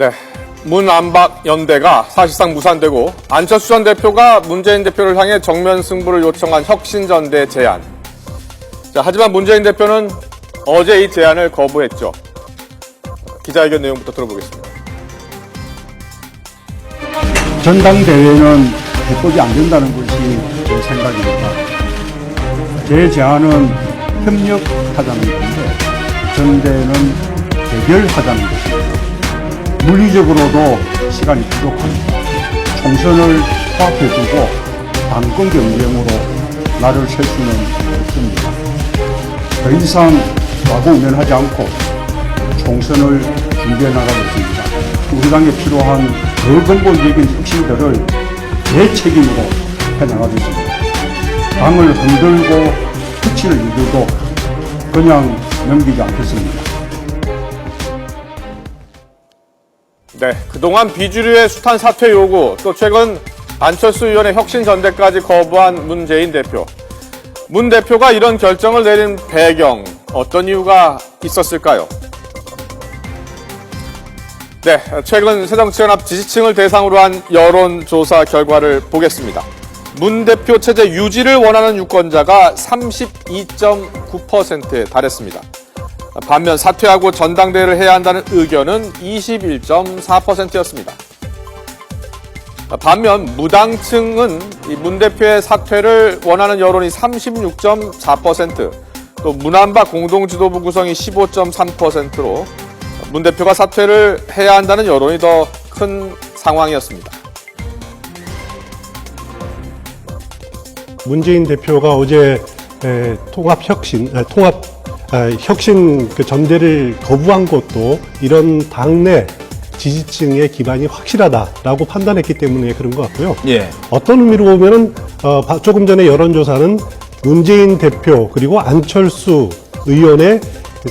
네, 문안박 연대가 사실상 무산되고 안철수 전 대표가 문재인 대표를 향해 정면 승부를 요청한 혁신전대 제안. 자, 하지만 문재인 대표는 어제 이 제안을 거부했죠. 기자회견 내용부터 들어보겠습니다. 전당대회는 해법이 안 된다는 것이 제 생각입니다. 제 제안은 협력하자는 건데 전대는 대결하자는 것입니다. 물리적으로도 시간이 부족합니다. 총선을 코앞에 두고 당권 경쟁으로 나를 셀 수는 없습니다. 더 이상 과거우면하지 않고 총선을 준비해 나가겠습니다. 우리 당에 필요한 더 근본적인 혁신들을 제 책임으로 해나가겠습니다. 당을 흔들고 끝을 이루도 그냥 넘기지 않겠습니다. 네, 그동안 비주류의 숱한 사퇴 요구, 또 최근 안철수 의원의 혁신 전대까지 거부한 문재인 대표. 문 대표가 이런 결정을 내린 배경, 어떤 이유가 있었을까요? 네, 최근 새정치연합 지지층을 대상으로 한 여론조사 결과를 보겠습니다. 문 대표 체제 유지를 원하는 유권자가 32.9%에 달했습니다. 반면 사퇴하고 전당대회를 해야 한다는 의견은 21.4%였습니다. 반면 무당층은 문 대표의 사퇴를 원하는 여론이 36.4%, 또 문안박 공동지도부 구성이 15.3%로 문 대표가 사퇴를 해야 한다는 여론이 더 큰 상황이었습니다. 문재인 대표가 어제 혁신 그 전대를 거부한 것도 이런 당내 지지층의 기반이 확실하다라고 판단했기 때문에 그런 것 같고요. 예. 어떤 의미로 보면은 조금 전에 여론조사는 문재인 대표 그리고 안철수 의원의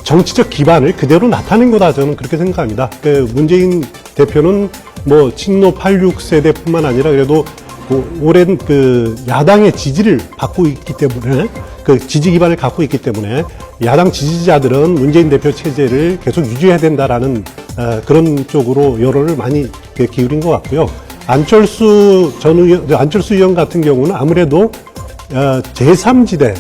정치적 기반을 그대로 나타낸 거다, 저는 그렇게 생각합니다. 문재인 대표는 뭐 친노 86세대뿐만 아니라 그래도 오랜 야당의 지지를 받고 있기 때문에, 지지 기반을 갖고 있기 때문에 야당 지지자들은 문재인 대표 체제를 계속 유지해야 된다라는 그런 쪽으로 여론을 많이 기울인 것 같고요. 안철수 의원 같은 경우는 아무래도 제3지대가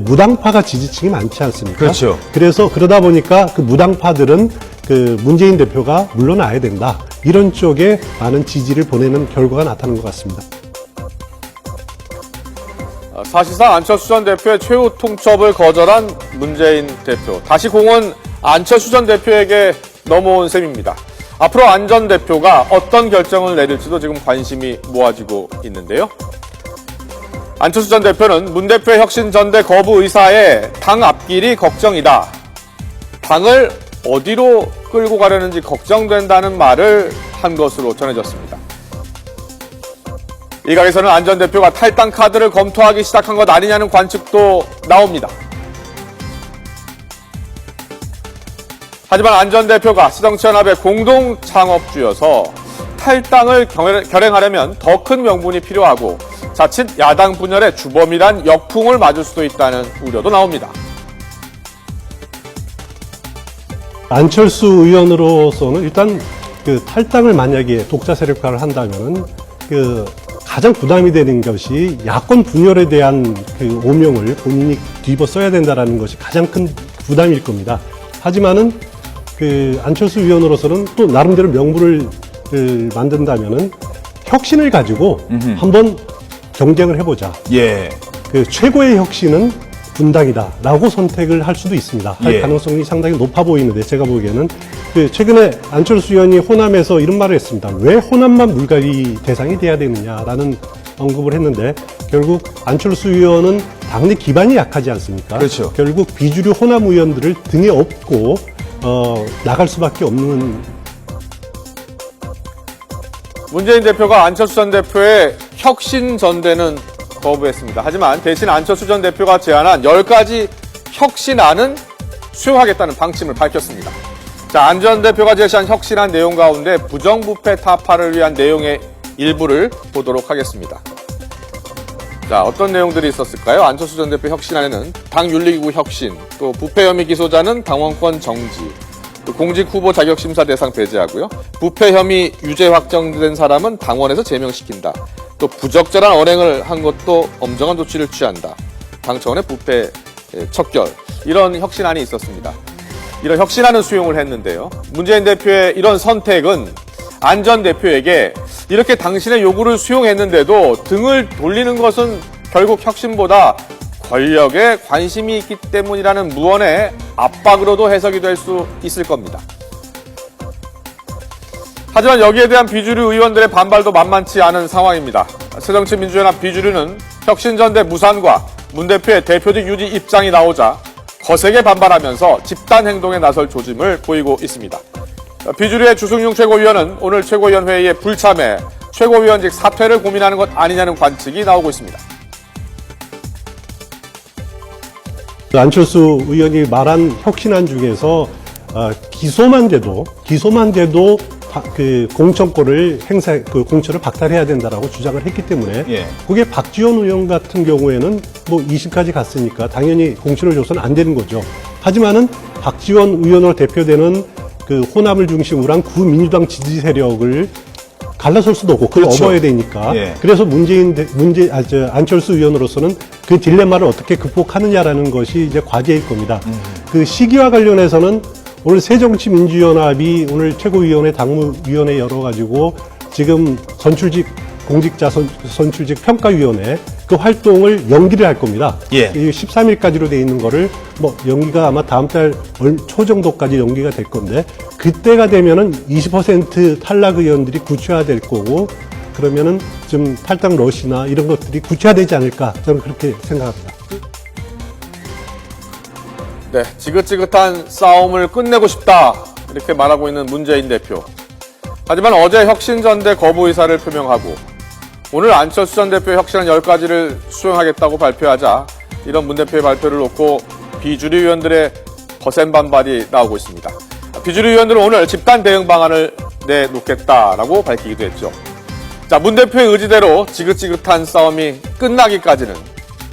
무당파가 지지층이 많지 않습니까? 그렇죠. 그래서 그러다 보니까 무당파들은 문재인 대표가 물러나야 된다, 이런 쪽에 많은 지지를 보내는 결과가 나타난 것 같습니다. 사실상 안철수 전 대표의 최후 통첩을 거절한 문재인 대표. 다시 공은 안철수 전 대표에게 넘어온 셈입니다. 앞으로 안 전 대표가 어떤 결정을 내릴지도 지금 관심이 모아지고 있는데요. 안철수 전 대표는 문 대표의 혁신 전대 거부 의사에 당 앞길이 걱정이다. 당을 어디로 끌고 가려는지 걱정된다는 말을 한 것으로 전해졌습니다. 일각에서는 안 전 대표가 탈당 카드를 검토하기 시작한 것 아니냐는 관측도 나옵니다. 하지만 안 전 대표가 새정치연합의 공동 창업주여서 탈당을 결행하려면 더 큰 명분이 필요하고 자칫 야당 분열의 주범이란 역풍을 맞을 수도 있다는 우려도 나옵니다. 안철수 의원으로서는 일단 탈당을 만약에 독자 세력화를 한다면은 가장 부담이 되는 것이 야권 분열에 대한 오명을 본인이 뒤집어 써야 된다라는 것이 가장 큰 부담일 겁니다. 하지만은 안철수 의원으로서는 또 나름대로 명분을 만든다면은 혁신을 가지고 한번 경쟁을 해보자. 예. 최고의 혁신은 분당이다라고 선택을 할 수도 있습니다. 할 예. 가능성이 상당히 높아 보이는데, 제가 보기에는 최근에 안철수 의원이 호남에서 이런 말을 했습니다. 왜 호남만 물갈이 대상이 돼야 되느냐라는 언급을 했는데, 결국 안철수 의원은 당내 기반이 약하지 않습니까? 그렇죠. 결국 비주류 호남 의원들을 등에 업고 나갈 수밖에 없는. 문재인 대표가 안철수 전 대표의 혁신 전대는 거부했습니다. 하지만 대신 안철수 전 대표가 제안한 10가지 혁신안은 수용하겠다는 방침을 밝혔습니다. 자, 안 전 대표가 제시한 혁신안 내용 가운데 부정부패 타파를 위한 내용의 일부를 보도록 하겠습니다. 자, 어떤 내용들이 있었을까요? 안철수 전 대표 혁신안에는 당 윤리기구 혁신, 또 부패 혐의 기소자는 당원권 정지, 또 공직 후보 자격 심사 대상 배제하고요. 부패 혐의 유죄 확정된 사람은 당원에서 제명시킨다. 또 부적절한 언행을 한 것도 엄정한 조치를 취한다. 당 차원의 부패 척결, 이런 혁신안이 있었습니다. 이런 혁신안은 수용을 했는데요. 문재인 대표의 이런 선택은 안 전 대표에게 이렇게 당신의 요구를 수용했는데도 등을 돌리는 것은 결국 혁신보다 권력에 관심이 있기 때문이라는 무언의 압박으로도 해석이 될 수 있을 겁니다. 하지만 여기에 대한 비주류 의원들의 반발도 만만치 않은 상황입니다. 새정치민주연합 비주류는 혁신전대 무산과 문 대표의 대표직 유지 입장이 나오자 거세게 반발하면서 집단 행동에 나설 조짐을 보이고 있습니다. 비주류의 주승용 최고위원은 오늘 최고위원 회의에 불참해 최고위원직 사퇴를 고민하는 것 아니냐는 관측이 나오고 있습니다. 안철수 의원이 말한 혁신안 중에서 기소만 돼도 그 공천권을 공천을 박탈해야 된다라고 주장을 했기 때문에 예. 그게 박지원 의원 같은 경우에는 뭐 20까지 갔으니까 당연히 공천을 줘서는 안 되는 거죠. 하지만은 박지원 의원으로 대표되는 그 호남을 중심으로 한 구민주당 지지 세력을 갈라설 수도 없고 그걸 그렇죠. 업어야 되니까. 예. 그래서 안철수 의원으로서는 그 딜레마를 어떻게 극복하느냐라는 것이 이제 과제일 겁니다. 그 시기와 관련해서는 오늘 새정치민주연합이 오늘 최고위원회 당무위원회 열어가지고 지금 공직자 선출직 평가위원회 그 활동을 연기를 할 겁니다. 예. 13일까지로 돼 있는 거를 뭐 연기가 아마 다음 달 초 정도까지 연기가 될 건데 그때가 되면은 20% 탈락 의원들이 구체화될 거고 그러면은 좀 탈당 러시나 이런 것들이 구체화되지 않을까 저는 그렇게 생각합니다. 네, 지긋지긋한 싸움을 끝내고 싶다 이렇게 말하고 있는 문재인 대표. 하지만 어제 혁신전대 거부 의사를 표명하고 오늘 안철수 전 대표의 혁신안 10가지를 수용하겠다고 발표하자 이런 문 대표의 발표를 놓고 비주류 의원들의 거센 반발이 나오고 있습니다. 비주류 의원들은 오늘 집단 대응 방안을 내놓겠다라고 밝히기도 했죠. 자, 문 대표의 의지대로 지긋지긋한 싸움이 끝나기까지는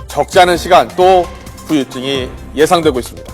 적지 않은 시간 또 후유증이 예상되고 있습니다.